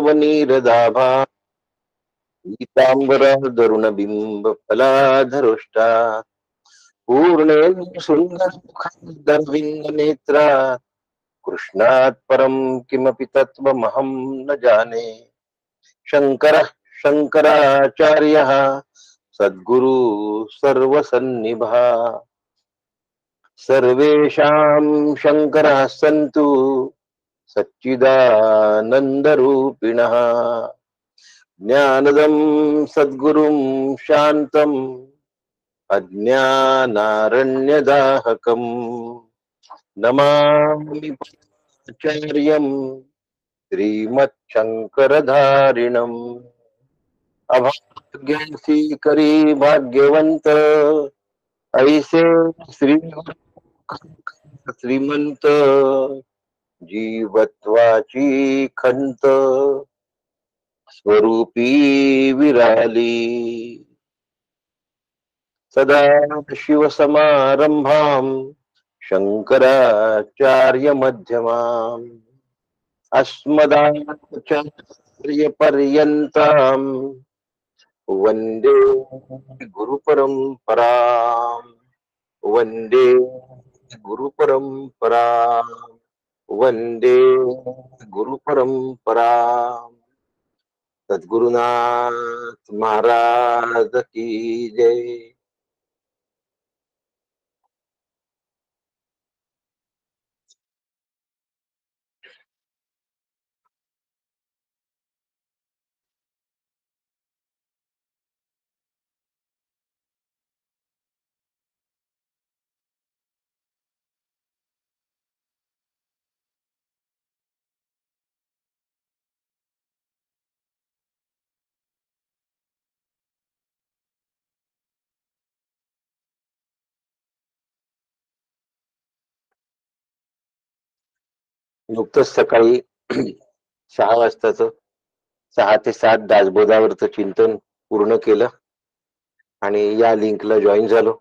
नवनीरदाभा पीतांबरधरुणबिंब फलाधरुष्टा पूर्णे सुंदर नेत्रा कृष्णात् परम किमपि तत्त्वमहं न जाने। शंकरः शंकराचार्यः सद्गुरु सर्वसन्निभः सर्वेषां शंकरः सन्तु सच्चिदानन्दरूपिणः ज्ञानदं सद्गुरुं शान्तम् अज्ञानारण्यदाहकम् नमामि आचार्यं श्रीमच्छंकरधारिणम्। अभाग्यसी करी भाग्यवंत ऐसे श्री श्रीमंत जीवत्वाची खंत स्वरूपी विराली सदा शिवसमारंभां शंकराचार्य मध्यमाम् अस्मदाचार्यपर्यन्तां वंदे गुरुपरंपरां वंदे गुरुपरंपरां वंदे गुरुपरंपरां। सद्गुरुनाथ महाराज की जय। नुकतंच सकाळी 6 वाजताचं 6 ते 7 दासबोधावरचं चिंतन पूर्ण केलं आणि या लिंकला जॉईन झालो.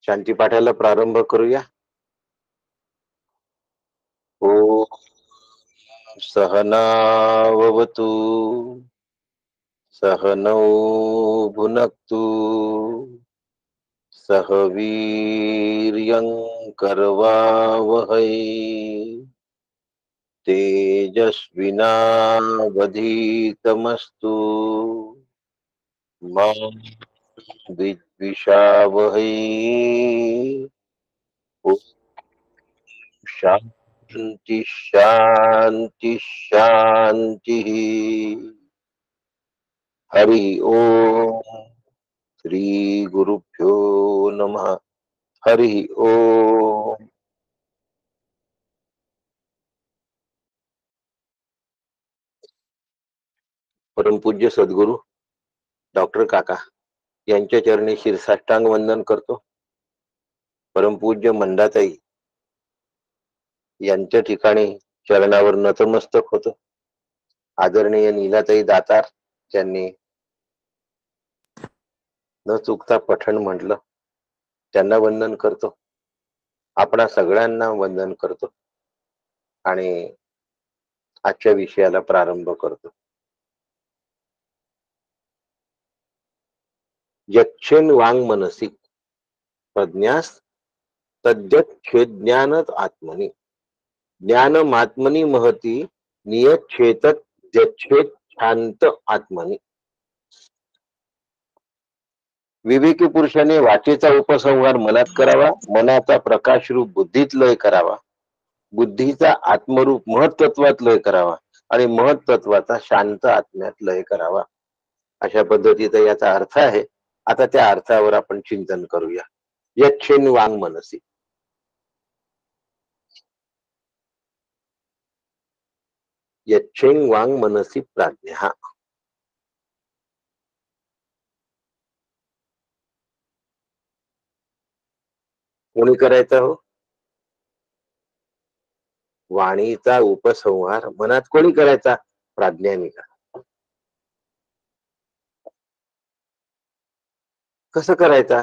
शांती पाठाला प्रारंभ करूया. ओ सहनावतु सहनौ भुनक्तु सह वीर्यं करवावहै तेजस्विनावधीतमस्तु मा विद्विषावहै। शांति शांति शांति। हरि ओम श्री गुरुभ्यो नमः। हरि ओम। परमपूज्य सद्गुरु डॉक्टर काका यांच्या चरणी शिरसाष्टांग वंदन करतो. परमपूज्य मंदाताई यांच्या ठिकाणी चरणावर नतमस्तक होतो. आदरणीय नीलाताई दातार त्यांनी न चुकता पठण म्हटलं, त्यांना वंदन करतो. आपणा सगळ्यांना वंदन करतो आणि आजच्या विषयाला प्रारंभ करतो. यच्छेन वांग मनसी प्रज्ञास तद्यच्छेज्ञानत आत्मनि ज्ञानमात्मनि महती नियच्छेतत यच्छेत शांत आत्मनि। विवेकी पुरुषाने वाचेचा उपसंहार मनात करावा, मनाचा प्रकाशरूप बुद्धीत लय करावा, बुद्धीचा आत्मरूप महत्त्वात लय करावा आणि महत्त्वाचा शांत आत्म्यात लय करावा. अशा पद्धतीचा याचा अर्थ आहे. आता त्या अर्थावर आपण चिंतन करूया. यच्छेन वांग मनसी, यच्छेन वांग मनसी प्राज्ञा. कोणी करायचा हो वाणीचा उपसंहार? मनात कोणी करायचा? प्राज्ञानी का. कसं करायचा?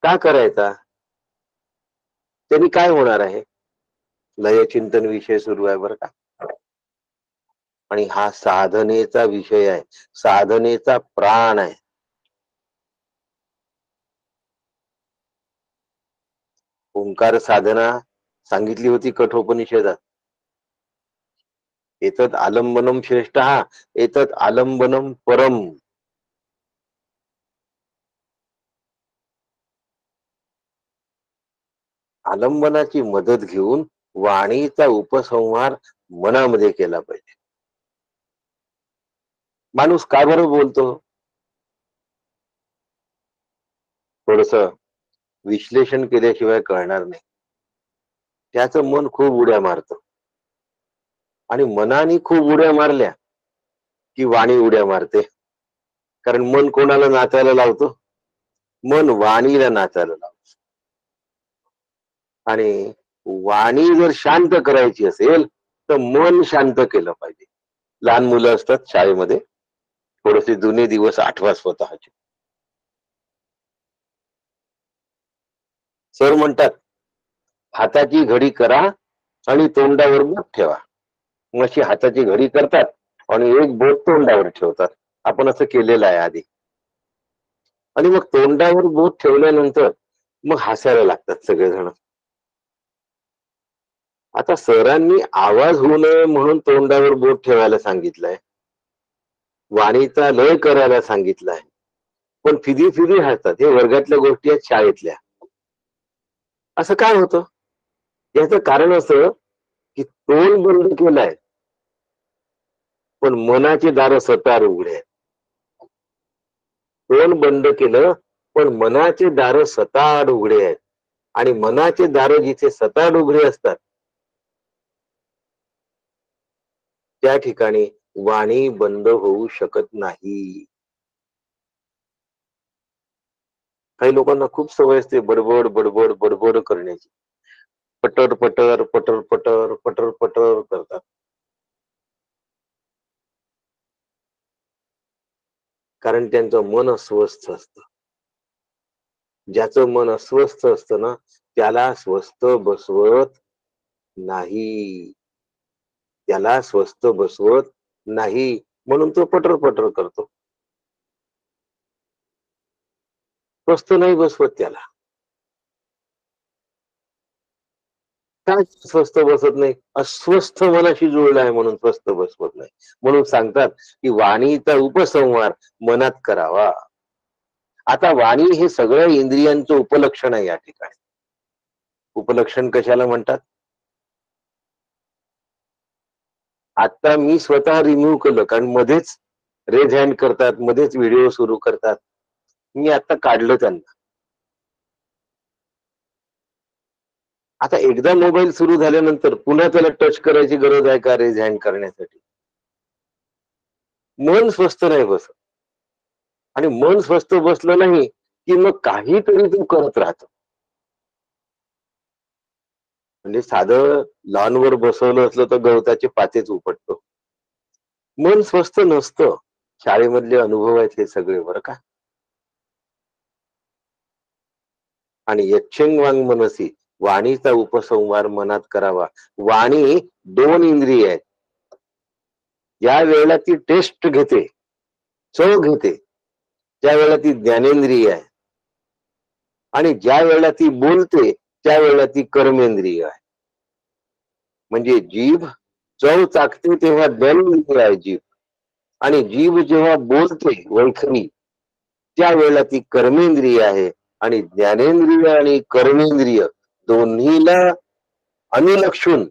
का करायचा? त्यांनी काय होणार आहे? लयचिंतन विषय सुरू आहे बरं का. आणि हा साधनेचा विषय आहे, साधनेचा प्राण आहे. ओंकार साधना सांगितली होती कठोपनिषदात. एतत् आलंबनम श्रेष्ठ, एतत् आलंबनम परम. आलंबनाची मदत घेऊन वाणीचा उपसंहार मनामध्ये केला पाहिजे. माणूस का बरं बोलतो? थोडस विश्लेषण केल्याशिवाय कळणार नाही. त्याचं मन खूप उड्या मारतं आणि मनाने खूप उड्या मारल्या की वाणी उड्या मारते. कारण मन कोणाला नाचायला लावतो? मन वाणीला नाचायला लावतो. आणि वाणी जर शांत करायची असेल तर मन शांत केलं पाहिजे. लहान मुलं असतात शाळेमध्ये, थोडेसे जुने दिवस आठवा स्वतःचे. सर म्हणतात, हाताची घडी करा आणि तोंडावर बोट ठेवा. मग अशी हाताची घडी करतात आणि एक बोट तोंडावर ठेवतात. आपण असं केलेलं आहे आधी. आणि मग तोंडावर बोट ठेवल्यानंतर मग हसायला लागतात सगळेजण. आता सरांनी आवाज होऊ नये म्हणून तोंडावर बोट ठेवायला सांगितलंय, वाणीचा लय करायला सांगितलाय, पण फिदी फिदी हसतात. हे वर्गातल्या गोष्टी आहेत, शाळेतल्या. असं काय होतं? याचं कारण असं की तोंड बंद केलाय पण मनाचे दार सतार उघडे आहेत. तोंड बंद केलं पण मनाचे दार सताड उघडे आहेत. आणि मनाचे दार जिथे सताड उघडे असतात त्या ठिकाणी वाणी बंद होऊ शकत नाही. काही लोकांना खूप सवय असते बडबड बडबड बडबड करण्याची. पटर पटर पटर पटर पटर पटर करतात. कारण त्यांचं मन अस्वस्थ असतं. ज्याचं मन अस्वस्थ असतं ना त्याला स्वस्थ बसवत नाही. त्याला स्वस्थ बसवत नाही, म्हणून तो पटर पटर करतो. स्वस्थ नाही बसवत त्याला. काय स्वस्थ बसत नाही? अस्वस्थ मनाशी जुळलाय म्हणून स्वस्थ बसवत नाही. म्हणून सांगतात की वाणीचा उपसंहार मनात करावा. आता वाणी हे सगळं इंद्रियांचं उपलक्षण आहे या ठिकाणी. उपलक्षण कशाला म्हणतात? आता मी स्वतः रिमूव्ह केलं, कारण मध्येच रेज हँड करतात, मध्येच व्हिडिओ सुरू करतात. मी आता काढलं त्यांना. आता एकदा मोबाईल सुरू झाल्यानंतर पुन्हा त्याला टच करायची गरज आहे का रेज हँड करण्यासाठी? मन स्वस्थ नाही बसत. आणि मन स्वस्थ बसलं नाही की मग काहीतरी तू करत राहतो. म्हणजे साधं लॉनवर बसवलं असलं तर गवताचे पातेच उपटतो. मन स्वस्थ नसतं. शाळेमधले अनुभव आहेत हे सगळे बरं का. आणि यच्छिंग वांग मनसी, वाणीचा उपसंहार मनात करावा. वाणी 2 इंद्रिय आहेत. ज्या वेळेला ती टेस्ट घेते, चव घेते, त्यावेळेला ती ज्ञानेंद्रिय आहे. आणि ज्या वेळेला ती बोलते त्यावेळेला ती कर्मेंद्रिय आहे. म्हणजे जीभ चव चाकते तेव्हा ज्ञानेंद्रिय आहे जीभ. आणि जीभ जेव्हा बोलते वैखरी त्यावेळेला ती कर्मेंद्रिय आहे. आणि ज्ञानेंद्रिय आणि कर्मेंद्रिय दोन्हीला अनुलक्षून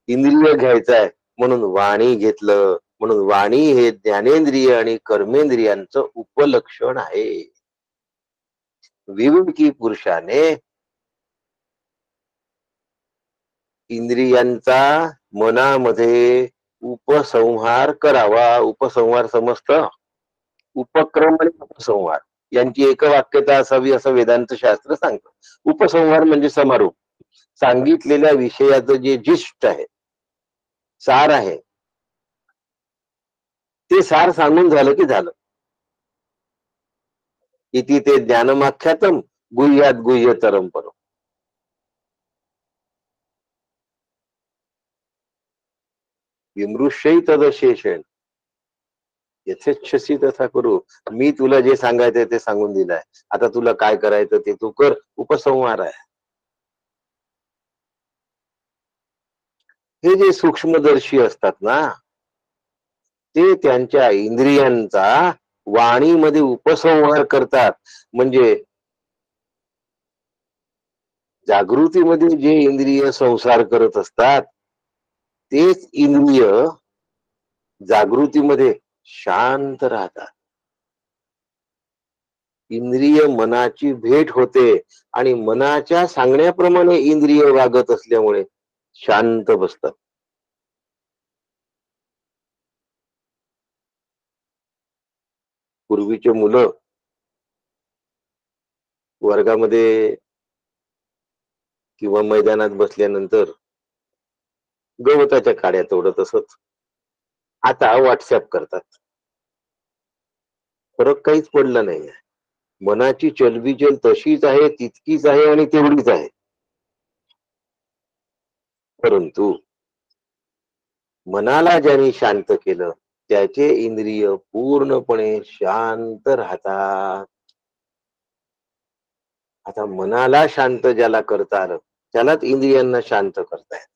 इंद्रिय घ्यायचं आहे, म्हणून वाणी घेतलं. म्हणून वाणी हे ज्ञानेंद्रिय आणि कर्मेंद्रियांचं उपलक्षण आहे. विवेकी पुरुषाने इंद्रियांचा मनामध्ये उपसंहार करावा. उपसंहार समजतं? उपक्रम आणि उपसंहार यांची एकवाक्यता असावी असं वेदांत शास्त्र सांगतं. उपसंहार म्हणजे समारोप. सांगितलेल्या विषयाचं जे जिष्ट आहे, सार आहे, ते सार सांगून झालं की झालं. इति ते ज्ञानमाख्यातम गुह्यात गुह्यतरम परम. विमृश्यई तदशेषेण यथेच्छसी तथा करू. मी तुला जे सांगायचंय ते सांगून दिलंय, आता तुला काय करायचं ते तू कर. उपसंहार आहे. हे जे सूक्ष्मदर्शी असतात ना, ते त्यांच्या इंद्रियांचा वाणीमध्ये उपसंहार करतात. म्हणजे जागृतीमध्ये जे इंद्रिय संसार करत असतात, तेच इंद्रिय जागृतीमध्ये शांत राहतात. इंद्रिय मनाची भेट होते आणि मनाच्या सांगण्याप्रमाणे इंद्रिय वागत असल्यामुळे शांत बसतात. पूर्वीचे मुलं वर्गामध्ये किंवा मैदानात बसल्यानंतर गवताच्या काड्या तोडत असत. आता व्हॉट्सअप करतात. फरक काहीच पडला नाही. मनाची चलबिचल तशीच आहे, तितकीच आहे आणि तेवढीच आहे. परंतु मनाला ज्याने शांत केलं त्याचे इंद्रिय पूर्णपणे शांत राहतात. आता मनाला शांत ज्याला करता आलं त्यालाच इंद्रियांना शांत करतायत.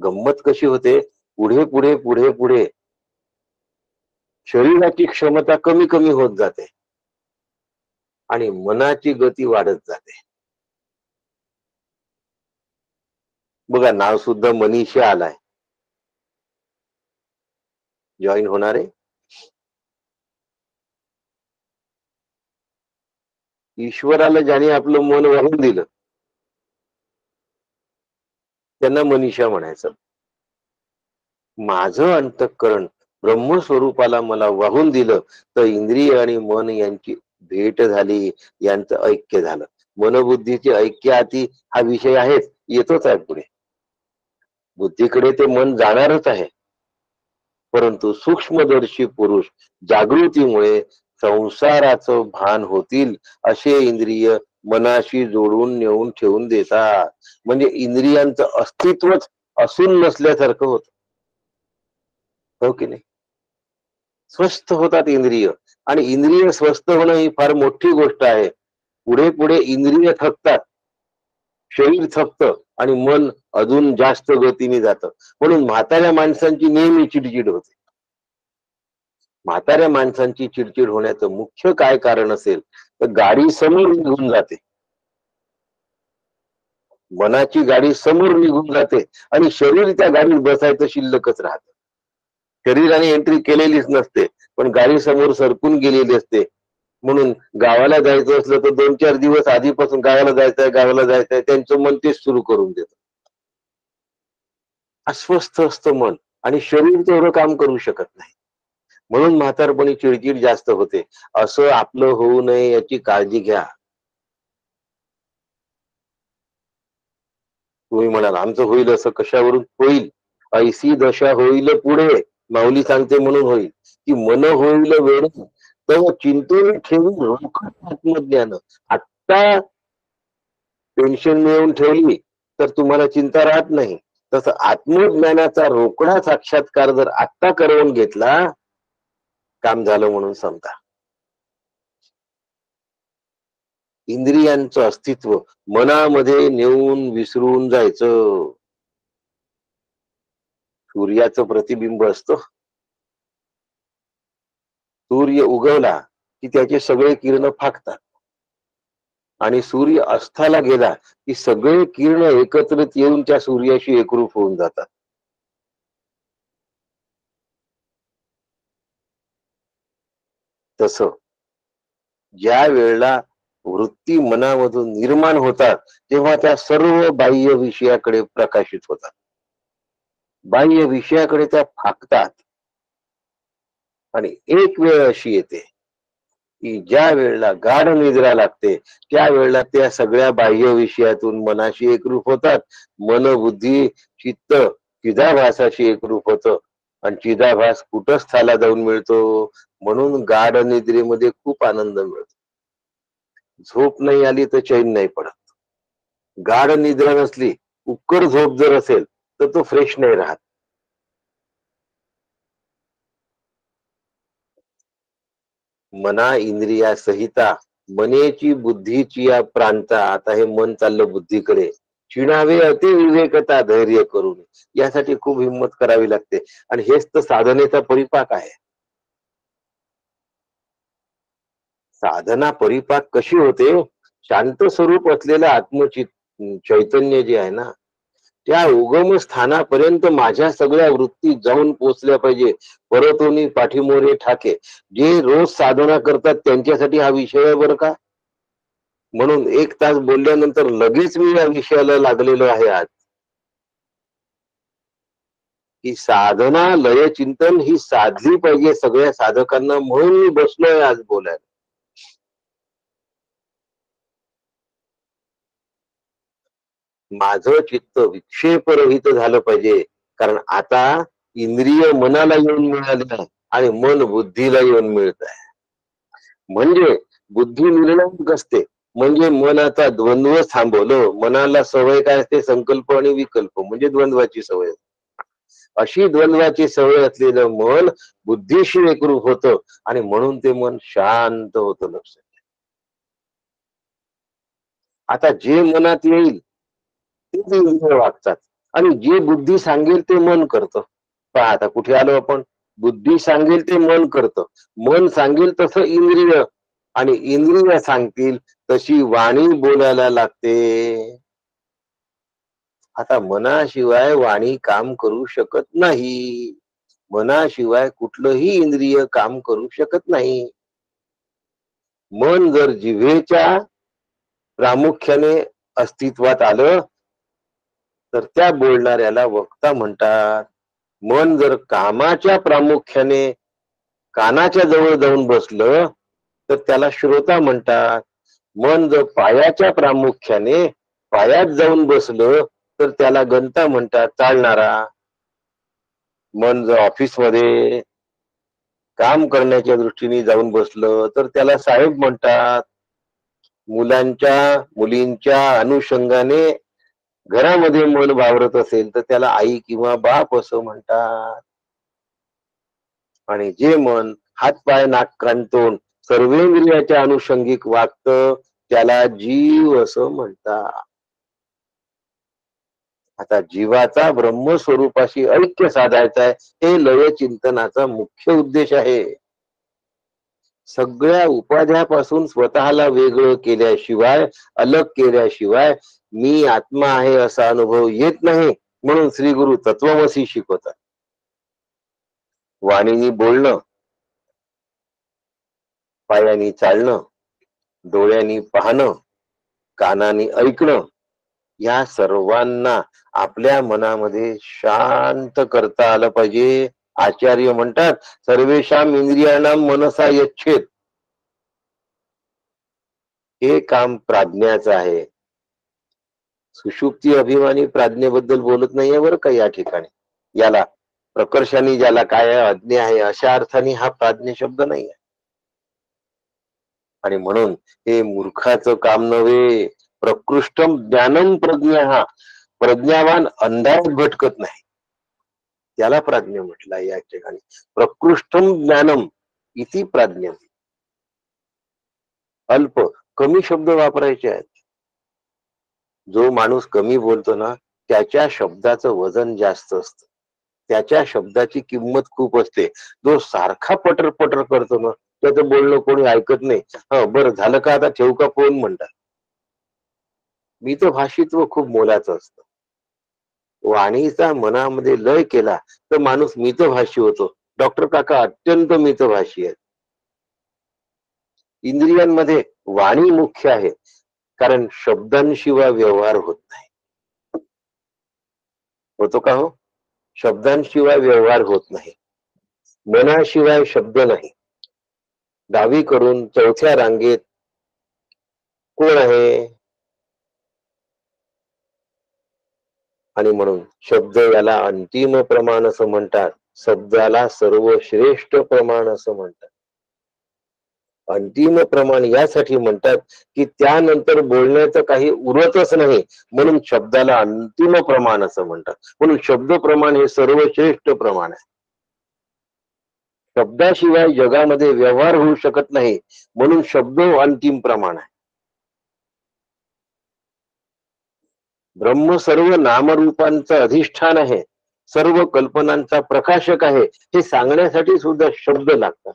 गंमत कशी होते, पुढे पुढे पुढे पुढे शरीराची क्षमता कमी कमी होत जाते आणि मनाची गती वाढत जाते. बघा, नाव सुद्धा मनीषा आलाय. जॉईन होणार आहे. ईश्वराला ज्याने आपलं मन वाहून दिलं त्यांना मनीषा म्हणायचं. माझं अंतःकरण ब्रह्मस्वरूपाला मला वाहून दिलं तर इंद्रिय आणि मन यांची भेट झाली, यांचं ऐक्य झालं. मनबुद्धीचे ऐक्य आती हा विषय आहेच, येतोच आहे पुढे. बुद्धीकडे ते मन जाणारच आहे. परंतु सूक्ष्मदर्शी पुरुष जागृतीमुळे संसाराचं भान होतील असे इंद्रिय मनाशी जोडून नेऊन ठेवून देतात. म्हणजे इंद्रियांचं अस्तित्वच असून नसल्यासारखं होत, हो की नाही? स्वस्थ होतात इंद्रिय, आणि इंद्रिय स्वस्थ होणं ही फार मोठी गोष्ट आहे. पुढे पुढे इंद्रिय थकतात, शरीर थकतं आणि मन अजून जास्त गतीने जातं. म्हणून म्हाताऱ्या माणसांची नेहमी चिडचिड होते. म्हाताऱ्या माणसांची चिडचिड होण्याचं मुख्य काय कारण असेल तर गाडी समोर निघून जाते, मनाची गाडी समोर निघून जाते आणि शरीर त्या गाडीत बसायचं शिल्लकच राहतं. शरीराने एंट्री केलेलीच नसते, पण गाडी समोर सरकून गेलेली असते. म्हणून गावाला जायचं असलं तर 2-4 दिवस आधीपासून गावाला जायचंय त्यांचं मन तेच सुरू करून देतं. अस्वस्थ असतं मन आणि शरीर तेवढं काम करू शकत नाही. म्हणून म्हातारपणी चिडचिड जास्त होते. असं आपलं होऊ नये याची काळजी घ्या. तुम्ही म्हणाल आमचं होईल, असं कशावरून होईल? ऐसी दशा होईल पुढे, माऊली सांगते म्हणून होईल. की मन होईल वेळ तर चिंतून ठेवून रोखत आत्मज्ञान. आत्ता पेन्शन मिळवून ठेवली तर तुम्हाला चिंता राहत नाही. तसं आत्मज्ञानाचा रोकडा साक्षात्कार जर आत्ता करवून घेतला, काम झालं म्हणून समजा. इंद्रियांचं अस्तित्व मनामध्ये नेऊन विसरून जायचं. सूर्याचं प्रतिबिंब असतं. सूर्य उगवला की त्याचे सगळे किरण फाकतात आणि सूर्य अस्थाला गेला की सगळे किरण एकत्रित येऊन त्या सूर्याशी एकरूप होऊन जातात. तसं ज्या वेळेला वृत्ती मनामधून निर्माण होतात तेव्हा त्या सर्व बाह्य विषयाकडे प्रकाशित होतात. बाह्य विषयाकडे त्या फाकतात. आणि एक वेळ अशी येते की ज्या वेळेला गाढ निद्रा लागते त्या वेळेला त्या सगळ्या बाह्य विषयातून मनाशी एकरूप होतात. मन बुद्धी चित्त चिदाभासाशी एकरूप होतं आणि चिदाभास कुठस्थाला जाऊन मिळतो? म्हणून गाढ निद्रेमध्ये खूप आनंद मिळतो. झोप नाही आली तर चैन नाही पडत. गाढ निद्रा नसली, उक्कड झोप जर असेल तर तो फ्रेश नाही राहत. मना इंद्रिया सहिता मनेची बुद्धीची या प्रांता. आता हे मन चाललं बुद्धीकडे. चिणावे अति विवेकता धैर्य करून. यासाठी खूप हिंमत करावी लागते आणि हेच तर साधनेचा परिपाक आहे. साधना परिपाक कशी होते? शांत स्वरूप असलेलं आत्मचित चैतन्य जे आहे ना, त्या उगम स्थानापर्यंत माझ्या सगळ्या वृत्ती जाऊन पोचल्या पाहिजे. परतोनी पाठीमोरे ठाके. जे रोज साधना करतात त्यांच्यासाठी हा विषय आहे बरं का. म्हणून 1 तास बोलल्यानंतर लगेच मी या विषयाला लागलेलो आहे आज, की साधना लय चिंतन ही साधली पाहिजे सगळ्या साधकांना. म्हणून मी बसलोय आज बोलायला. माझं चित्त विक्षेपरहित झालं पाहिजे. कारण आता इंद्रिय मनाला येऊन मिळाले आणि मन बुद्धीला येऊन मिळत आहे. म्हणजे बुद्धी निर्णायक असते. म्हणजे मनाचा द्वंद्व थांबवलं. मनाला सवय काय असते? संकल्प आणि विकल्प, म्हणजे द्वंद्वाची सवय. अशी द्वंद्वाची सवय असलेलं मन बुद्धीशी एकरूप होतं आणि म्हणून ते मन शांत होतं. लक्षात. आता जे मनात येईल तेच इंद्रिय वागतात आणि जे बुद्धी सांगेल ते मन करतं. पहा आता कुठे आलो आपण. बुद्धी सांगेल ते मन करतं. मन सांगेल तसं इंद्रिय, आणि इंद्रिय सांगतील तशी वाणी बोलायला लागते. आता मनाशिवाय वाणी काम करू शकत नाही. मनाशिवाय कुठलंही इंद्रिय काम करू शकत नाही. मन जर जिव्हेच्या प्रामुख्याने अस्तित्वात आलं तर त्या बोलणाऱ्याला वक्ता म्हणतात. मन जर कामाच्या प्रामुख्याने कानाच्या जवळ जाऊन बसलं तर त्याला श्रोता म्हणतात. मन जर पायाच्या प्रामुख्याने पायात जाऊन बसलं तर त्याला गंता म्हणतात, चालणारा. मन जर ऑफिस मध्ये काम करण्याच्या दृष्टीने जाऊन बसलं तर त्याला साहेब म्हणतात. मुलांच्या मुलींच्या अनुषंगाने घरामध्ये मन वावरत असेल तर त्याला आई किंवा बाप असं म्हणतात. आणि जे मन हात पाय नाक कान तोंड सर्वेंद्रियाच्या अनुषंगिक वागतं त्याला जीव असं म्हणतात. आता जीवाचा ब्रह्मस्वरूपाशी ऐक्य साधायचा आहे, हे लय चिंतनाचा मुख्य उद्देश आहे. सगळ्या उपाध्यापासून स्वतःला वेगळं केल्याशिवाय, अलग केल्याशिवाय मी आत्मा आहे असा अनुभव येत नाही. म्हणून श्री गुरु तत्वमसी शिकवतात. वाणीनी बोलणं, पायानी चालणं, डोळ्यांनी पाहणं, कानानी ऐकणं, या सर्वांना आपल्या मनामध्ये शांत करता आलं पाहिजे. आचार्य म्हणतात सर्वेशाम इंद्रियाणाम मनसा यच्छेत. हे काम प्राज्ञाचं आहे. सुषुप्ती अभिमानी प्राज्ञेबद्दल बोलत नाहीये बरं का या ठिकाणी. याला प्रकर्षाने ज्याला काय अज्ञ आहे अशा अर्थाने हा प्राज्ञ शब्द नाही आहे. आणि म्हणून हे मूर्खाचं काम नव्हे. प्रकृष्टम ज्ञानम प्रज्ञा. प्रज्ञावान अंधारात भटकत नाही, त्याला प्राज्ञ म्हटलं या ठिकाणी. प्रकृष्टम ज्ञानम इति प्राज्ञ. अल्प कमी शब्द वापरायचे आहेत. जो माणूस कमी बोलतो ना त्याच्या शब्दाचं वजन जास्त असतं, त्याच्या शब्दाची किंमत खूप असते. जो सारखा पटर पटर करतो ना त्याचं बोलणं कोणी ऐकत नाही. हा बरं झालं का, आता ठेवू का फोन म्हणतात. मितभाषित्व खूप मोलाचं असतं. वाणीचा मनामध्ये लय केला तर माणूस मितभाषी होतो. डॉक्टर काका अत्यंत मितभाषी आहेत. इंद्रियांमध्ये वाणी मुख्य आहे, कारण शब्दांशिवाय व्यवहार होत नाही. होतो का हो? शब्दांशिवाय व्यवहार होत नाही. मनाशिवाय शब्द नाही. डावीकडून चौथ्या रांगेत कोण आहे? आणि म्हणून शब्द याला अंतिम प्रमाण असं म्हणतात. शब्दाला सर्वश्रेष्ठ प्रमाण असं म्हणतात. अंतिम प्रमाण यासाठी म्हणतात की त्यानंतर बोलण्याचं काही उरतच नाही, म्हणून शब्दाला अंतिम प्रमाण असं म्हणतात. म्हणून शब्द प्रमाण हे सर्वश्रेष्ठ प्रमाण आहे. शब्दाशिवाय जगामध्ये व्यवहार होऊ शकत नाही, म्हणून शब्द अंतिम प्रमाण आहे. ब्रह्म सर्व नामरूपांचं अधिष्ठान आहे, सर्व कल्पनांचा प्रकाशक आहे, हे सांगण्यासाठी सुद्धा शब्द लागतात.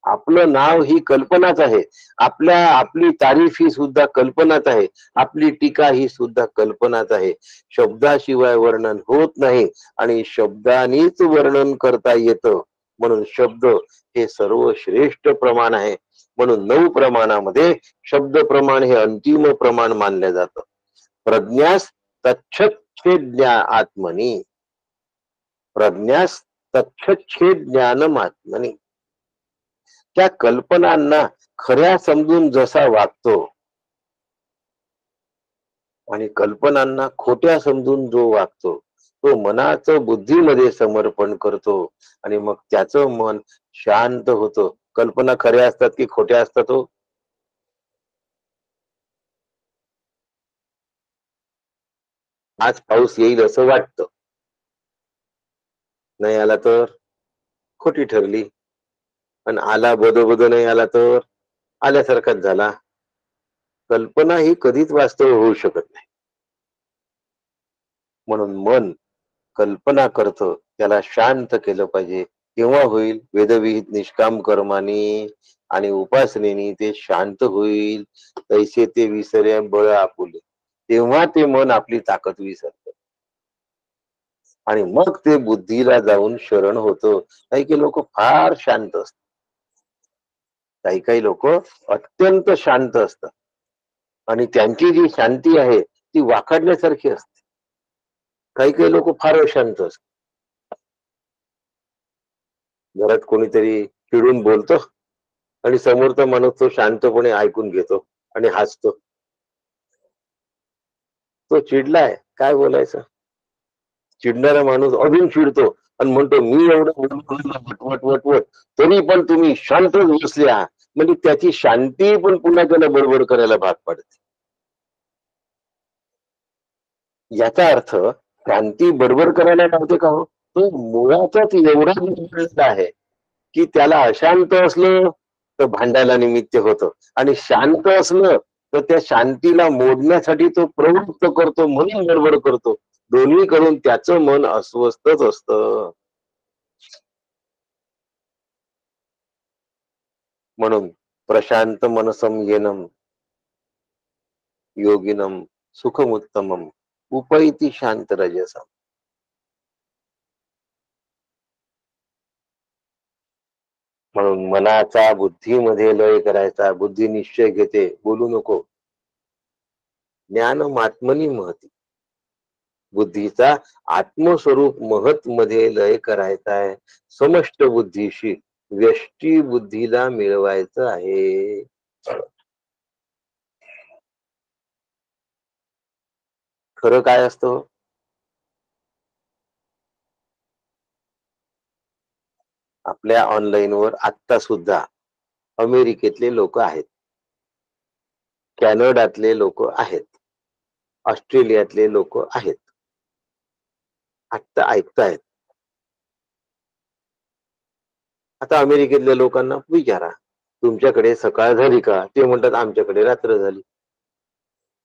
आपलं नाव ही कल्पनाच आहे, आपली तारीफ ही सुद्धा कल्पनाच आहे, आपली टीका ही सुद्धा कल्पनाच आहे. शब्दाशिवाय वर्णन होत नाही आणि शब्दानीच वर्णन करता येतं, म्हणून शब्द हे सर्व श्रेष्ठ प्रमाण आहे. म्हणून 9 प्रमाणामध्ये शब्द प्रमाण हे अंतिम प्रमाण मानलं जातं. प्रज्ञास तच्छेद आत्मनी, प्रज्ञास तच्छेद ज्ञानमात्मनी. त्या कल्पनांना खऱ्या समजून जसा वागतो आणि कल्पनांना खोट्या समजून जो वागतो, तो मनाचं बुद्धीमध्ये समर्पण करतो आणि मग त्याचं मन शांत होतं. कल्पना खऱ्या असतात की खोट्या असतात हो? आज पाऊस येईल असं वाटतं, नाही आला तर खोटी ठरली. आणि आला बदो बदो नाही आला तर आल्यासारखाच झाला. कल्पना ही कधीच वास्तव होऊ शकत नाही. म्हणून मन कल्पना करतं, त्याला शांत केलं पाहिजे. केव्हा होईल? वेदविहित निष्काम कर्मानी आणि उपासनेनी ते शांत होईल. तैसे ते विसरे बळ आपुले, तेव्हा ते मन आपली ताकद विसरत आणि मग ते बुद्धीला जाऊन शरण होतं. काही काही लोक फार शांत असतात, काही काही लोक अत्यंत शांत असतात आणि त्यांची जी शांती आहे ती वाखाडण्यासारखी असते. काही काही लोक फार अशांत असतात. घरात कोणीतरी चिडून बोलतो आणि समोरचा माणूस तो शांतपणे ऐकून घेतो आणि हसतो. तो चिडलाय, काय बोलायचं? चिडणारा माणूस अजून चिडतो आणि म्हणतो मी एवढं वटवट वटवट तरी पण तुम्ही शांत बसले आहात. म्हणजे त्याची शांती पण पुन्हा त्याला बडबड करायला भाग पडते. याचा अर्थ शांती बडबड करायला लावते का हो? तो मुळातच एवढा बिघडलेला आहे की त्याला अशांत असलं तर भांडायला निमित्त होतं आणि शांत असलं तर त्या शांतीला मोडण्यासाठी तो प्रवृत्त करतो, म्हणून गडबड करतो. दोन्ही कडून त्याचं मन अस्वस्थच असतं. म्हणून प्रशांत मनसं येनम योगिनम सुखमुत्तमम उपैती शांत रजसम. म्हणून मनाचा बुद्धीमध्ये लय करायचा. बुद्धी निश्चय घेते, बोलू नको. ज्ञान मात्मनी महती, बुद्धीचा आत्मस्वरूप महत मध्ये लय करायचा आहे. समष्ट बुद्धीशी व्यष्टी बुद्धीला मिळवायचं आहे. खरं काय असतं? आपल्या ऑनलाईन वर आता सुद्धा अमेरिकेतले लोक आहेत, कॅनडातले लोक आहेत, ऑस्ट्रेलियातले लोक आहेत, आता ऐकतायत. आता अमेरिकेतल्या लोकांना विचारा, तुमच्याकडे सकाळ झाली का? ते म्हणतात आमच्याकडे रात्र झाली.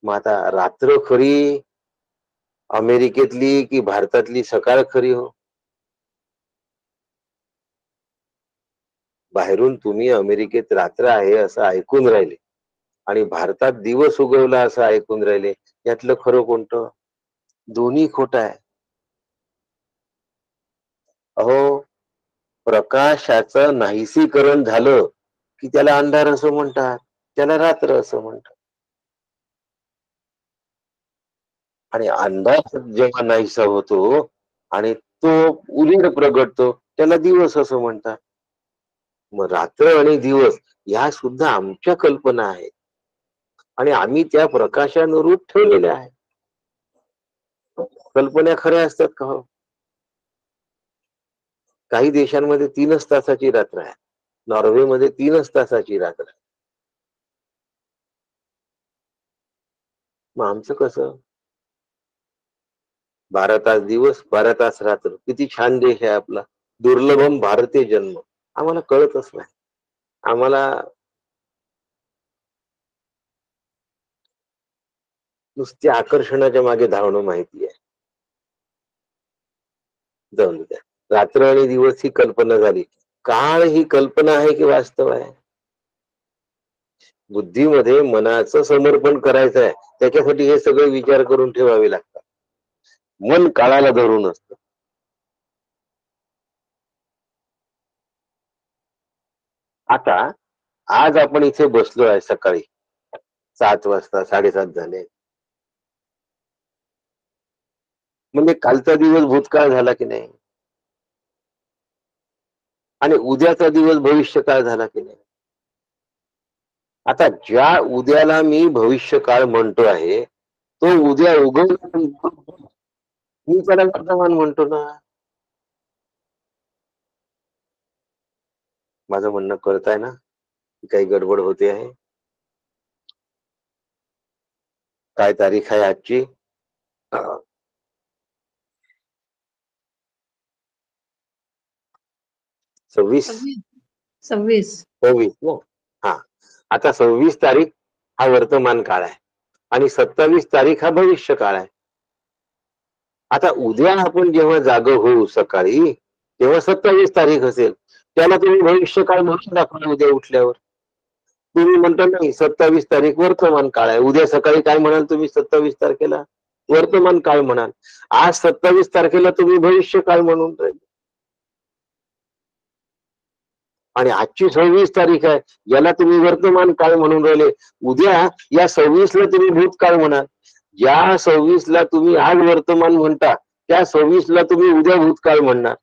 मग आता रात्र खरी अमेरिकेतली की भारतातली सकाळ खरी हो? बाहेरून तुम्ही अमेरिकेत रात्र आहे असं ऐकून राहिले आणि भारतात दिवस उगवला असं ऐकून राहिले, यातलं खरं कोणतं? दोन्ही खोट आहे. अहो, प्रकाशाचं नाहीसीकरण झालं की त्याला अंधार असं म्हणतात, त्याला रात्र असं म्हणतात. आणि अंधार जेव्हा नाहीसा होतो आणि तो उजेड प्रगटतो, त्याला दिवस असं म्हणतात. मग रात्र आणि दिवस ह्या सुद्धा आमच्या कल्पना आहेत आणि आम्ही त्या प्रकाशानुरूप ठेवलेल्या आहेत. कल्पना खऱ्या असतात का हो? काही देशांमध्ये 3च तासाची रात्र आहे, नॉर्वेमध्ये 3च तासाची रात्र. मग आमचं कसं? 12 तास दिवस, 12 तास रात्र. किती छान देश आहे आपला. दुर्लभम भारतीय जन्म. आम्हाला कळतच नाही. आम्हाला नुसती आकर्षणाच्या मागे धावणं माहिती आहे. जाऊन द्या. रात्र आणि दिवस ही कल्पना झाली. काळ ही कल्पना आहे की वास्तव आहे? बुद्धीमध्ये मनाचं समर्पण करायचं आहे. त्याच्यासाठी हे सगळे विचार करून ठेवावे लागतात. मन काळाला धरून असतं. आता आज आपण इथे बसलो आहे सकाळी 7 वाजता, 7:30 झाले. म्हणजे कालचा दिवस भूतकाळ झाला की नाही? आणि उद्याचा दिवस भविष्यकाळ झाला की नाही? आता ज्या उद्याला मी भविष्यकाळ म्हणतो आहे, तो उद्या उगवला मी त्याला वर्तमान म्हणतो ना. माझं म्हणणं कळत आहे ना? काही गडबड होते आहे. काय तारीख आहे आजची? 26. 26 ना. हा, आता 26 तारीख हा वर्तमान काळ आहे आणि 27 तारीख हा भविष्य काळ आहे. आता उद्या आपण जेव्हा जाग होऊ सकाळी, तेव्हा 27 तारीख असेल. त्याला तुम्ही भविष्य काळ म्हणून दाखवा उद्या उठल्यावर. तुम्ही म्हणता नाही 27 तारीख वर्तमान काळ आहे. उद्या सकाळी काय म्हणाल तुम्ही 27 तारखेला? वर्तमान काळ म्हणाल. आज 27 तारखेला तुम्ही भविष्य काळ म्हणून राहिले. आणि आजची 26 तारीख आहे, याला तुम्ही वर्तमान काळ म्हणून राहिले. उद्या या 26ला तुम्ही भूतकाळ म्हणाल. ज्या 26ला तुम्ही आज वर्तमान म्हणता, त्या 26ला तुम्ही उद्या भूतकाळ म्हणणार.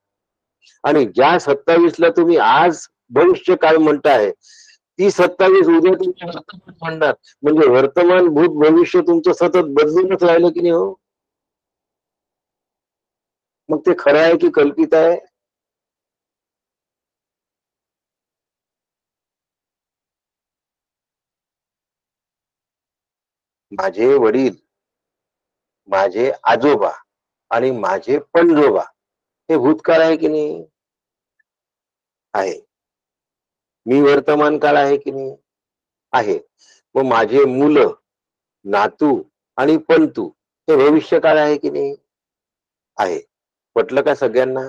आणि ज्या 27ला तुम्ही आज भविष्य काळ म्हणताय, ती 27 उद्या तुम्ही वर्तमान म्हणणार. म्हणजे वर्तमान भूत भविष्य तुमचं सतत बदलूनच राहिलं की नाही हो? मग ते खरं आहे की कल्पित आहे? माझे वडील, माझे आजोबा आणि माझे पणजोबा हे भूतकाळ आहे की नाही? आहे. मी वर्तमान काळ आहे की नाही? आहे. मग माझे मुलं, नातू आणि पणतू हे भविष्य काळ आहे की नाही? आहे. पटलं का सगळ्यांना?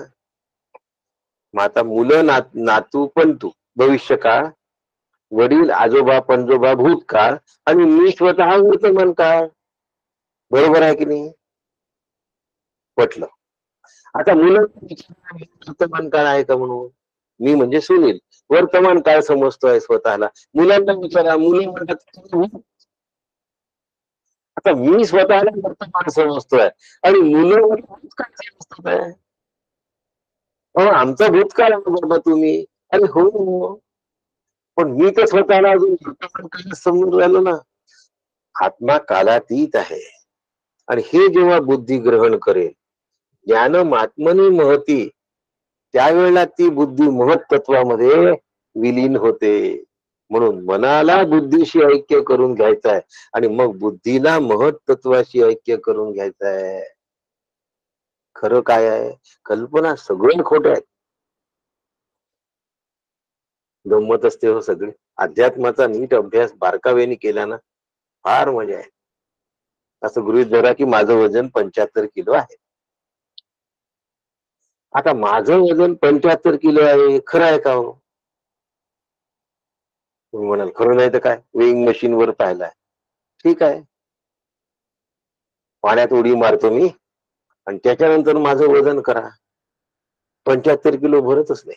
मग आता मुलं, नातू, पणतू भविष्य काळ, वडील, आजोबा, पणजोबा भूतकाळ आणि मी स्वतः वर्तमान काळ. बरोबर आहे की नाही? पटलं. आता मुलं वर्तमान काळ आहे का म्हणून? मी म्हणजे सुनील वर्तमान काळ समजतोय स्वतःला. मुलांना विचारा, मुलं म्हणतात आता मी स्वतःला वर्तमान समजतोय आणि मुलं भूतकाळ समजतोय. आमचा भूतकाळ आहे बाबा तुम्ही. अरे हो, पण मी तर स्वतःला अजून वर्तमान काळ समजून राहिलो ना. आत्मा कालातीत आहे आणि हे जेव्हा बुद्धी ग्रहण करेल, ज्ञानम आत्मनी महती, त्यावेळेला ती बुद्धी महत्त्वामध्ये विलीन होते. म्हणून मनाला बुद्धीशी ऐक्य करून घ्यायचं आहे आणि मग बुद्धीला महत्त्वाशी ऐक्य करून घ्यायचं आहे. खरं काय आहे? कल्पना सगळं खोटं आहे. गंमत असते हो सगळी. अध्यात्माचा नीट अभ्यास बारकावेने केला ना, फार मजा आहे. असं गृहीत धरा की माझं वजन 75 किलो आहे. आता माझं वजन 75 किलो आहे, खरं आहे का हो? तुम्ही म्हणाल खरं नाही तर काय, वेइंग मशीन वर पाहिलाय. ठीक आहे, पाण्यात उडी मारतो मी आणि त्याच्यानंतर माझं वजन करा. 75 किलो भरतच नाही.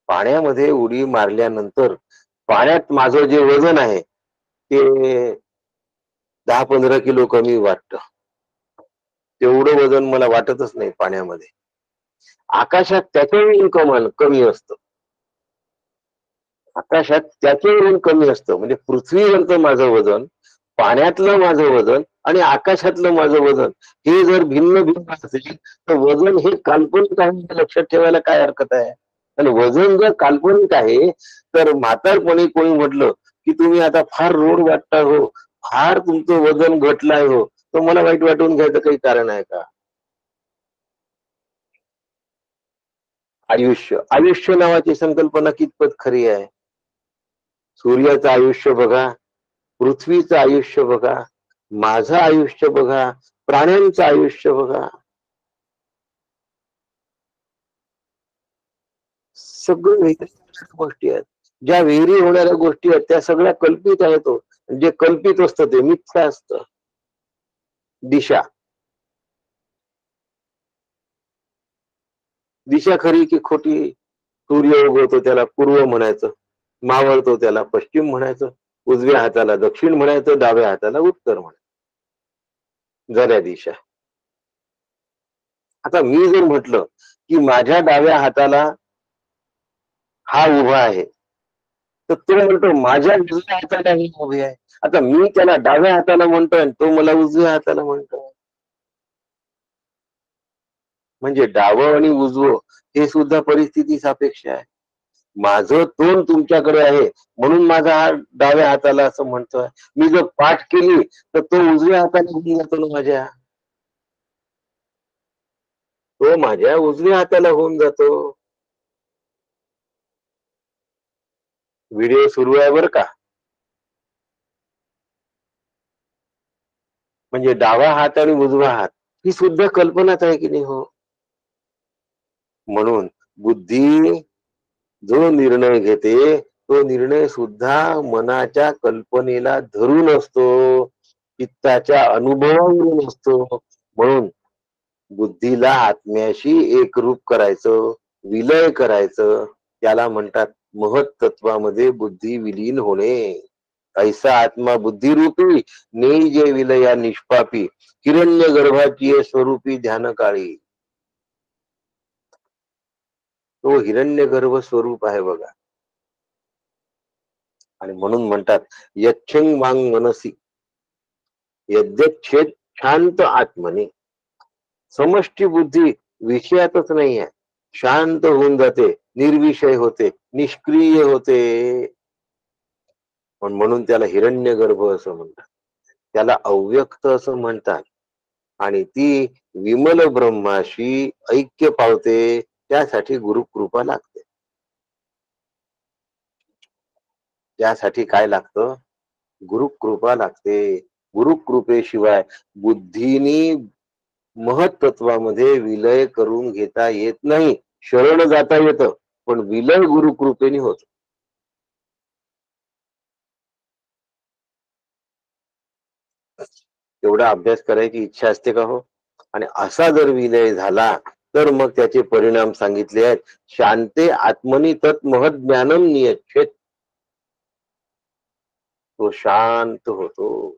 पाण्यामध्ये उडी मारल्यानंतर पाण्यात माझं जे वजन आहे ते 10-15 किलो कमी वाटतं. तेवढं वजन मला वाटतच नाही पाण्यामध्ये. आकाशात त्याच्यावरून कमी असतं. आकाशात त्याच्यावरून कमी असतं. म्हणजे पृथ्वीवरचं माझं वजन, पाण्यातलं माझं वजन आणि आकाशातलं माझं वजन हे जर भिन्न भिन्न असेल तर वजन हे काल्पनिक आहे लक्षात ठेवायला काय हरकत आहे? आणि वजन जर काल्पनिक आहे तर म्हातारपणी कोणी म्हटलं की तुम्ही आता फार रोड वाटता हो, फार तुमचं वजन घटलाय हो, तर मला वाईट वाटून घ्यायचं काही कारण आहे का? आयुष्य आयुष्य नावाची संकल्पना कितपत खरी आहे? सूर्याचं आयुष्य बघा, पृथ्वीचं आयुष्य बघा, माझं आयुष्य बघा, प्राण्यांचं आयुष्य बघा, सगळं वेगळ्या गोष्टी आहेत. ज्या विहिरी होणाऱ्या गोष्टी आहेत त्या सगळ्या कल्पित आहेत हो. जे कल्पित असतं ते मिथ्या असतं. दिशा दिशा खरी की खोटी? सूर्य उगवतो त्याला पूर्व म्हणायचं, मावळतो त्याला पश्चिम म्हणायचं, उजव्या हाताला दक्षिण म्हणायचं, डाव्या हाताला उत्तर म्हणायचं. जऱ्या दिशा. आता मी जर म्हटलं की माझ्या डाव्या हाताला हा उभा आहे, तर तो म्हणतो माझ्या उजव्या हाताला ही उभी आहे. आता मी त्याला डाव्या हाताला म्हणतोय आणि तो मला उजव्या हाताला म्हणतोय. म्हणजे डावं आणि उजवं हे सुद्धा परिस्थिती सापेक्ष आहे. माझं तोंड तुमच्याकडे आहे म्हणून माझा हा डाव्या हाताला असं म्हणतोय. मी जर पाठ केली तर तो उजव्या हाताने होऊन जातो ना माझ्या. तो माझ्या उजव्या हाताला होऊन जातो. व्हिडिओ सुरू आहे बरं का. म्हणजे डावा हात आणि उजवा हात ही सुद्धा कल्पनाच आहे की नाही हो. म्हणून बुद्धी जो निर्णय घेते तो निर्णय सुद्धा मनाच्या कल्पनेला धरून असतो, चित्ताच्या अनुभवावरून असतो. म्हणून बुद्धीला आत्म्याशी एकरूप करायचं, विलय करायचं, त्याला म्हणतात महत्त्वामध्ये बुद्धी विलीन होणे. ऐसा आत्मा बुद्धिरूपी नेई जे विलया निष्पापी हिरण्य गर्भाची स्वरूपी ध्यान काळी. तो हिरण्य गर्भ स्वरूप आहे बघा. आणि म्हणून म्हणतात यच्छिंग वांग मनसी यद्यच्छेद शांत आत्मने. समष्टी बुद्धी विषयातच नाही आहे, शांत होऊन जाते, निर्विषय होते, निष्क्रिय होते. पण म्हणून त्याला हिरण्यगर्भ असं म्हणतात, त्याला अव्यक्त असं म्हणतात. आणि ती विमल ब्रह्माशी ऐक्य पावते, त्यासाठी गुरुकृपा लागते. त्यासाठी काय लागतं? गुरुकृपा लागते. गुरुकृपेशिवाय बुद्धीनी महत्त्वामध्ये विलय करून घेता येत नाही. शरण जाता येतं पण विलय गुरुकृपेने होत. एवढा अभ्यास करायची इच्छा असते का हो? आणि असा जर विलय झाला तर मग त्याचे परिणाम सांगितले आहेत. शांते आत्मनी तत् महत् ज्ञानम नियच्छेत. तो शांत होतो.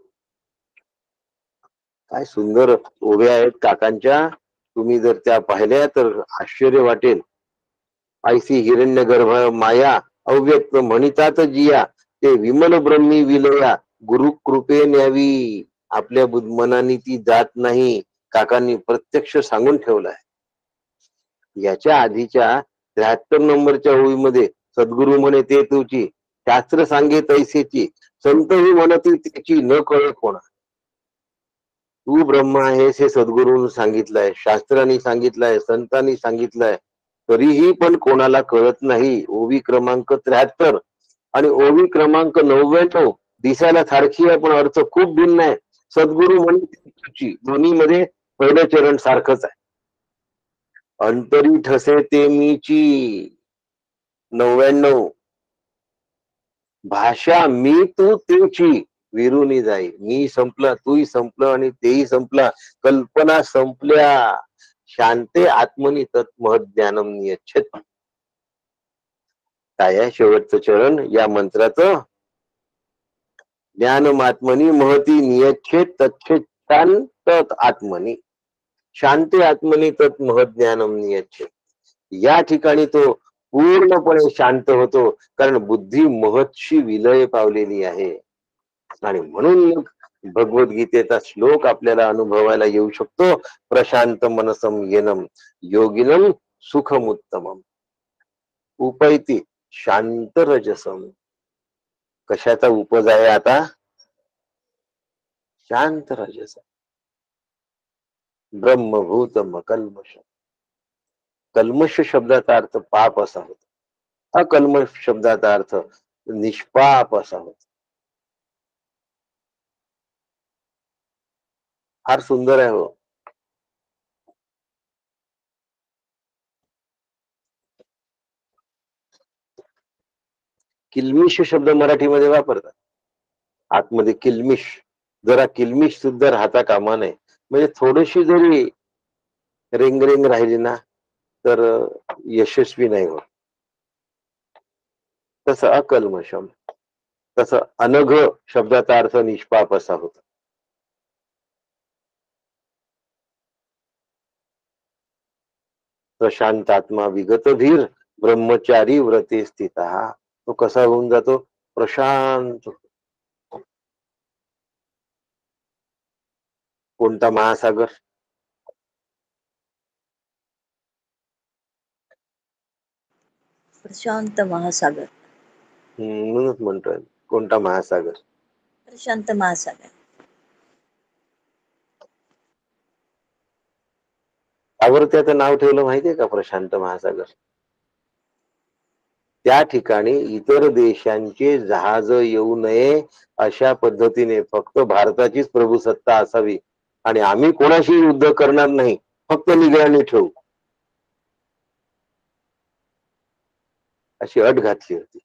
काय सुंदर ओव्या आहेत काकांच्या. तुम्ही जर त्या पाहिल्या तर आश्चर्य वाटेल. ऐसी हिरण्यगर्भ माया अव्यक्त म्हणितात जिया ते विमल ब्रह्मी विलया गुरु कृपे न्यावी. आपल्या मनाने ती जात नाही. काकांनी प्रत्यक्ष सांगून ठेवलाय. याच्या आधीच्या 73 नंबरच्या ओळीमध्ये सद्गुरु म्हणे ते तुची शास्त्र सांगे तैसेची संतही म्हणती त्याची न कळे कोणा. तू ब्रह्म आहेस हे सद्गुरूंनी सांगितलंय, शास्त्रांनी सांगितलंय, संतांनी सांगितलंय, तरीही पण कोणाला कळत नाही. ओवी क्रमांक 73 आणि ओवी क्रमांक 99 दिसायला सारखी आहे पण अर्थ खूप भिन्न आहे. सद्गुरु म्हणजे दोन्ही मध्ये पहिलं चरण सारखंच आहे. अंतरी ठसे ते मीची 99. भाषा मी तू तेची विरुनी जाई. मी संपला, तूही संपलं आणि तेही संपला, कल्पना संपल्या. शांते आत्मनी तत् महत् ज्ञानम नियच्छेत. काय आहे शेवटचं चरण या मंत्राचं? ज्ञानमात्मनी महती नियच्छेत तच्छेत शांत आत्मनी. शांती आत्मनी तत् महत् ज्ञानम नियच्छेत. या ठिकाणी तो पूर्णपणे शांत होतो, कारण बुद्धी महतशी विलय पावलेली आहे. आणि म्हणून भगवद्गीतेचा श्लोक आपल्याला अनुभवायला येऊ शकतो. प्रशांत मनसम येनम योगिनम सुखमुत्तमम. उपैती शांत रजसम. कशाचा उपज आहे आता? शांत रजस. ब्रह्मभूत कल्मश. कल्मश शब्दाचा अर्थ पाप असा होता. अकल्मश शब्दाचा अर्थ निष्पाप असा होता. फार सुंदर आहे हो. किलमिश शब्द मराठीमध्ये वापरतात. आतमध्ये किलमिश, जरा किलमिश सुद्धा राहता कामा नये. म्हणजे थोडीशी जरी रेंग रेंग राहिली ना तर यशस्वी नाही होत. तसं अकल्मषम. तसं अनघ शब्दाचा अर्थ निष्पाप असा होता. प्रशांतात्मा विगत धीर ब्रह्मचारी व्रते स्थित. तो कसा होऊन जातो? प्रशांत. कोणता महासागर? प्रशांत महासागर. म्हणूनच म्हणतोय कोणता महासागर? प्रशांत महासागर. त्यावर त्याचं नाव ठेवलं माहितीये का? प्रशांत महासागर. त्या ठिकाणी इतर देशांचे जहाज येऊ नये अशा पद्धतीने फक्त भारताचीच प्रभुसत्ता असावी आणि आम्ही कोणाशी युद्ध करणार नाही, फक्त निगराणी ठेवू, अशी अट घातली होती.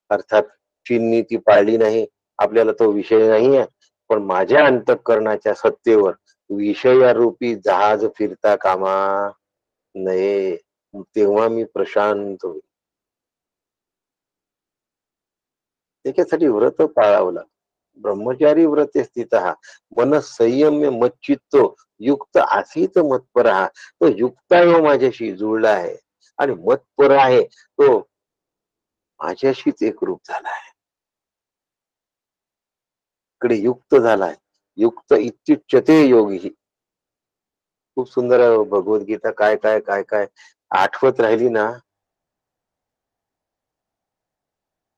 अर्थात चीननी ती पाळली नाही. आपल्याला तो विषय नाही आहे. पण माझ्या अंतःकरणाच्या सत्तेवर विषयारूपी जहाज फिरता कामा नये. तेव्हा मी प्रशांत होईल. त्याच्यासाठी व्रत पाळावं लागतं. ब्रह्मचारी व्रते स्थित मन संयम्य मच्चित्तो युक्त आसीत मत्पर. तो युक्त आहे माझ्याशी जुळला आहे आणि मत्पर आहे तो माझ्याशीच एकरूप झाला आहे. इकडे युक्त झालाय. युक्त इत्युच्यते योगी. खूप सुंदर आहे भगवद्गीता. काय काय काय काय आठवत राहिली ना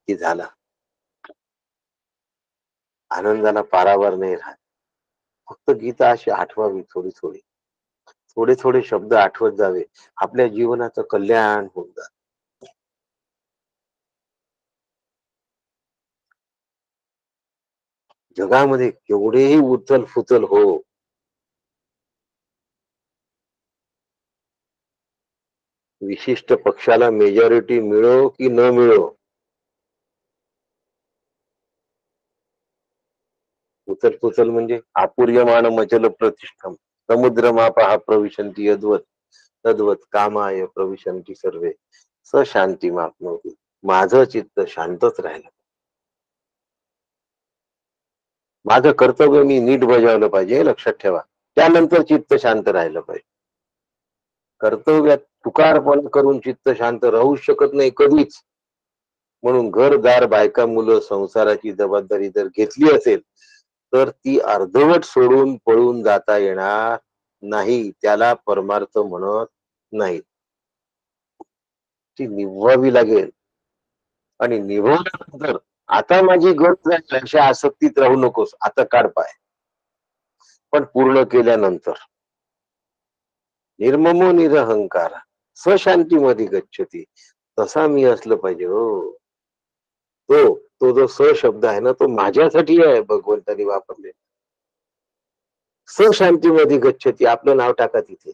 की झाला. आनंदाला पारावर नाही राहत. फक्त गीता अशी आठवावी थोडी थोडी. थोडे थोडे शब्द आठवत जावे. आपल्या जीवनाचं कल्याण होऊन जात. जगामध्ये केवढेही उथल फुथल हो, विशिष्ट पक्षाला मेजॉरिटी मिळो की न मिळो, उथल पुथल म्हणजे आपूर्यमान मचल प्रतिष्ठम समुद्र मापहा प्रविशंती यद्वत तद्वत कामाय प्रविशंती सर्वे स शांती मापनोती. माझं चित्त शांतच राहिलं. माझं कर्तव्य मी नीट बजावलं पाहिजे, लक्षात ठेवा. त्यानंतर चित्त शांत राहिलं पाहिजे. कर्तव्यात तुकारपणा करून चित्त शांत राहू शकत नाही कधीच. म्हणून घरदार बायका मुलं संसाराची जबाबदारी जर घेतली असेल तर ती अर्धवट सोडून पळून जाता येणार नाही. त्याला परमार्थ म्हणत नाही. ती निभवावी लागेल. आणि निभवल्यानंतर आता माझी गरज आहे अशा आसक्तीत राहू नकोस. आता काढ पाय. पण पूर्ण केल्यानंतर निर्ममो निरहंकार सशांतीमध्ये गच्छती. तसा मी असलं पाहिजे हो. तो जो स शब्द आहे ना तो माझ्यासाठी आहे भगवंतानी वापरले. सशांतीमध्ये गच्छती. आपलं नाव टाका तिथे.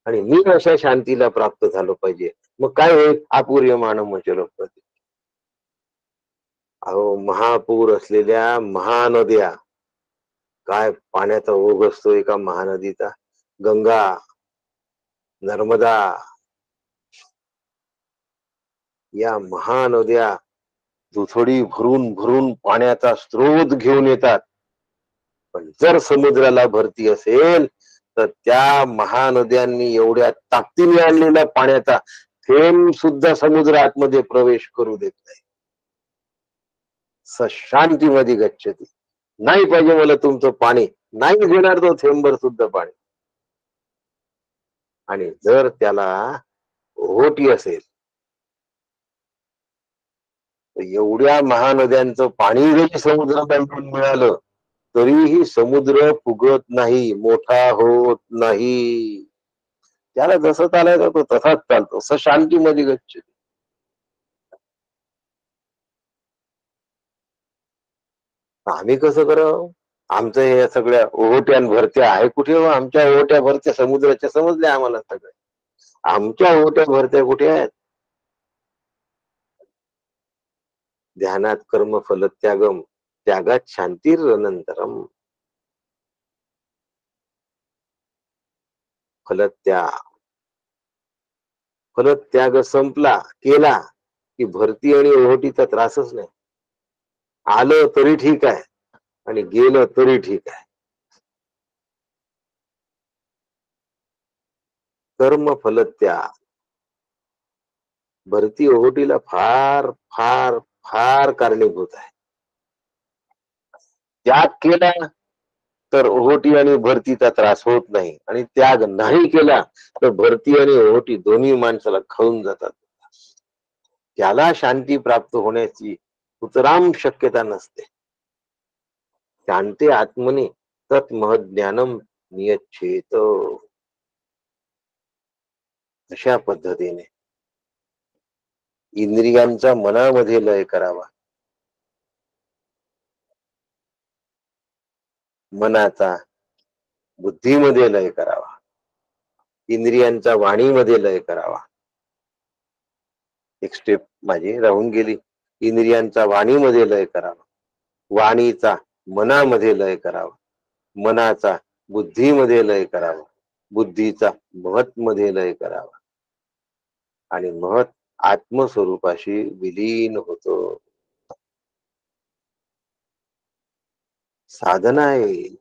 आणि मी अशा शांतीला प्राप्त झालो पाहिजे. मग काय होईल? आपूर्यमान मचल प्रति. अहो महापूर असलेल्या महानद्या, काय पाण्याचा ओघ असतो एका महानदीचा. गंगा, नर्मदा, या महानद्या दुथडी भरून भरून पाण्याचा स्रोत घेऊन येतात. पण जर समुद्राला भरती असेल तर त्या महानद्यांनी एवढ्या ताकदीने आणलेल्या पाण्याचा थेंब सुद्धा समुद्र आतमध्ये प्रवेश करू देत नाही. शांतीमध्ये गच्छती. नाही पाहिजे मला तुमचं पाणी, नाही घेणार तो थेंबर सुद्धा पाणी. आणि जर त्याला ओहोटी असेल तर एवढ्या महानद्यांचं पाणी जरी समुद्रात मिळालं तरीही समुद्र फुगत नाही, मोठा होत नाही. त्याला जसं चालायचं तो तसाच चालतो. शांतीमध्ये गच्छ. आम्ही कसं करावं? आमचं हे सगळ्या ओहोट्या आणि भरत्या आहे कुठे हो? आमच्या ओहोट्या भरत्या समुद्राच्या समजल्या आम्हाला सगळ्या. आमच्या ओहोट्या भरत्या कुठे आहेत? ध्यानात कर्म फल त्यागम, त्यागात शांतीरनंतरम. फलत्याग, फलत्याग संपला केला की भरती आणि ओहोटीचा त्रासच नाही. आलं तरी ठीक आहे आणि गेलं तरी ठीक आहे. कर्म फलत्याग. भरती ओहोटीला फार फार फार कारणीभूत आहे. त्याग केला तर ओहोटी आणि भरतीचा त्रास होत नाही, आणि त्याग नाही केला तर भरती आणि ओहोटी दोन्ही माणसाला खाऊन जातात. त्याला शांती प्राप्त होण्याची उतराम शक्यता नसते. शांती आत्मनी तत् महत् ज्ञानम नियच्छेत. अशा पद्धतीने इंद्रियांचा मनामध्ये लय करावा, मनाचा बुद्धीमध्ये लय करावा, इंद्रियांचा वाणीमध्ये लय करावा. एक स्टेप माझी राहून गेली. इंद्रियांचा वाणीमध्ये लय करावा, वाणीचा मनामध्ये लय करावा, मनाचा बुद्धीमध्ये लय करावा, बुद्धीचा महत् मध्ये लय करावा, आणि महत् आत्मस्वरूपाशी विलीन होतो. साधना आहे,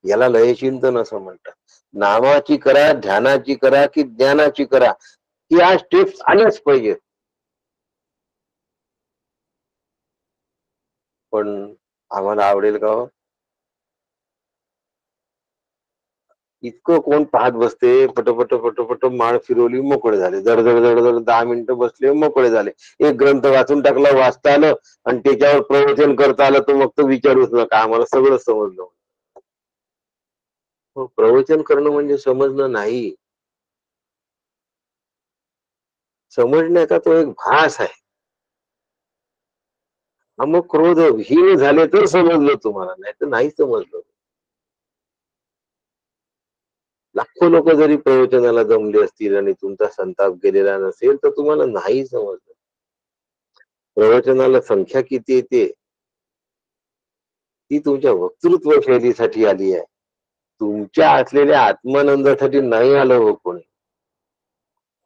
याला लयचिंतन असं म्हणतात. नामाची करा, ध्यानाची करा की ज्ञानाची करा, या स्टेप्स आल्याच पाहिजेत. पण आम्हाला आवडेल का हो? इतकं कोण पाहत बसते? पटपट पटपट माळ फिरवली, मोकळे झाले. जडजड जडजड 10 मिनिटं बसले, मोकळे झाले. एक ग्रंथ वाचून टाकला, वाचता आलं आणि त्याच्यावर प्रवचन करता आलं तर मग तो विचारूच नका, आम्हाला सगळं समजलं. प्रवचन करणं म्हणजे समजणं नाही, समजण्याचा तो एक भास आहे. मग क्रोध हीन झाले तर समजलं तुम्हाला, नाही तर नाही समजलं. लाखो लोक जरी प्रवचनाला जमले असतील आणि तुमचा संताप गेलेला नसेल तर तुम्हाला नाही समजलं. प्रवचनाला संख्या किती येते ती तुमच्या वक्तृत्व शैलीसाठी आली आहे, तुमच्या असलेल्या आत्मानंदासाठी नाही आलं हो कोणी.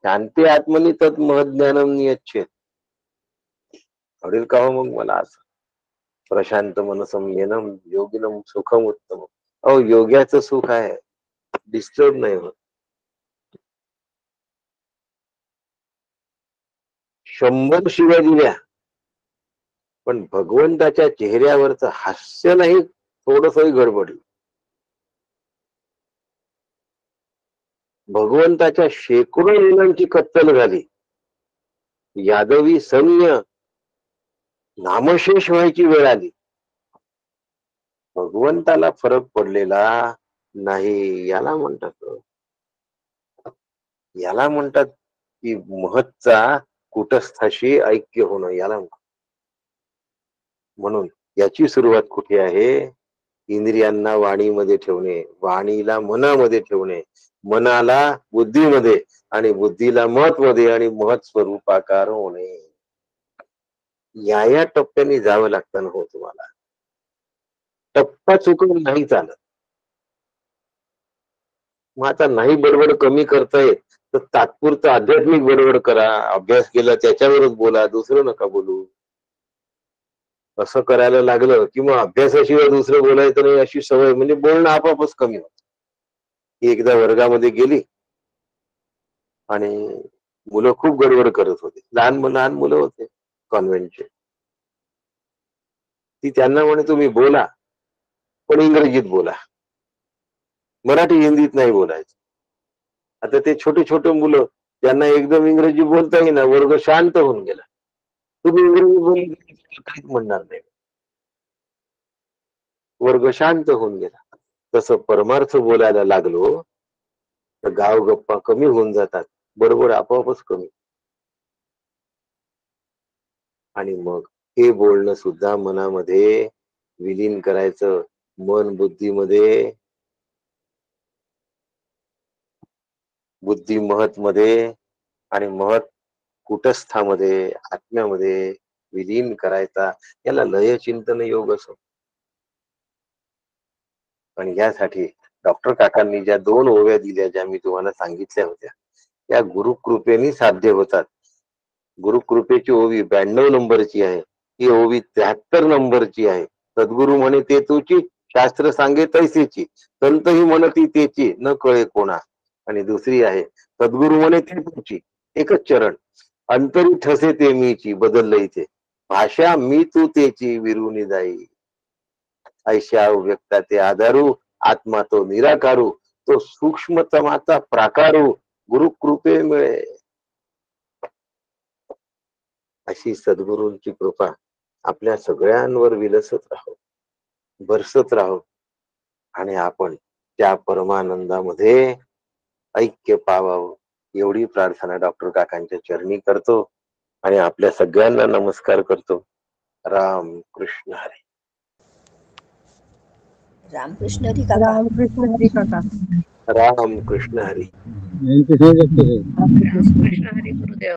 शांती आत्मनी तत् महज्ञानम नियच्छेत. आवडेल का हो मग मला असं? प्रशांत मनसम येनम योगिनम सुखम उत्तम. अहो योग्याचं सुख आहे, डिस्टर्ब नाही होत. 100 शिव्या दिल्या पण भगवंताच्या चेहऱ्यावरचं हास्य नाही थोडंसं गडबडलं. भगवंताच्या शेकडो मुलांची कत्तल झाली, यादवी सैन्य नामशेष व्हायची वेळ आली, भगवंताला फरक पडलेला नाही. याला म्हणतात की महत्चा कुटस्थाशी ऐक्य होणं, याला म्हणून याची सुरुवात कुठे आहे? इंद्रियांना वाणीमध्ये ठेवणे, वाणीला मनामध्ये ठेवणे, मनाला बुद्धीमध्ये आणि बुद्धीला महत्मध्ये आणि महत् स्वरूपाकार होणे. या टप्प्याने जावं लागतं ना हो तुम्हाला. टप्पा चुकून नाही चालत. मग आता नाही बडबड कमी करता येत तर तात्पुरतं आध्यात्मिक बडबड करा, अभ्यास केला त्याच्यावरच बोला, दुसरं नका बोलू. असं करायला लागलं की मग अभ्यासाशिवाय दुसरं बोलायचं नाही अशी सवय, म्हणजे बोलणं आपापच कमी होत. एकदा वर्गामध्ये गेली आणि मुलं खूप गडबड करत होते, लहान लहान मुलं होते कॉन्व्हेंटचे. ती त्यांना म्हणे तुम्ही बोला पण इंग्रजीत बोला, मराठी हिंदीत नाही बोलायचं. आता ते छोटे छोटे मुलं ज्यांना एकदम इंग्रजी बोलता येईना, वर्ग शांत होऊन गेला. तुम्ही इंग्रजी बोलली काहीच म्हणणार नाही. वर्ग शांत होऊन गेला. तसं परमार्थ बोलायला लागलो तर गाव गप्पा कमी होऊन जातात, बरोबर आपोआपच कमी. आणि मग हे बोलणं सुद्धा मनामध्ये विलीन करायचं. मन बुद्धीमध्ये, बुद्धी महत मध्ये आणि महत कुटस्थामध्ये, आत्म्यामध्ये विलीन करायचा. याला लय चिंतन योग असो. आणि यासाठी डॉक्टर काकांनी ज्या 2 ओव्या दिल्या, ज्या मी तुम्हाला सांगितल्या होत्या, त्या गुरुकृपेने साध्य होतात. गुरुकृपेची ओवी 92 नंबरची आहे, ही ओवी 73 नंबरची आहे. सद्गुरु म्हणे ते तुची, शास्त्र सांगे तैसेची, संत ही म्हणती तेची, न कळे कोणा. आणि दुसरी आहे, सद्गुरु म्हणे ते तुची, एकच चरण, अंतरी ठसे ते मीची, बदललं इथे, भाषा मी तू तेची, विरुनी जाई. ऐशा व्यक्ता ते आधारू, आत्मा तो निराकारू, तो सूक्ष्मतमाचा प्राकारू, गुरुकृपे मिळे. अशी सद्गुरूंची कृपा आपल्या सगळ्यांवर विलसत राहो, बरसत राहो. आणि आपण त्या परमानंदामध्ये ऐक्य पावावं, एवढी प्रार्थना डॉक्टर काकांच्या चरणी करतो आणि आपल्या सगळ्यांना नमस्कार करतो. राम कृष्ण हरी. रामकृष्ण हरी काका. रामकृष्ण हरी काका. राम कृष्ण हरी. रामकृष्ण हरी गुरुदेव.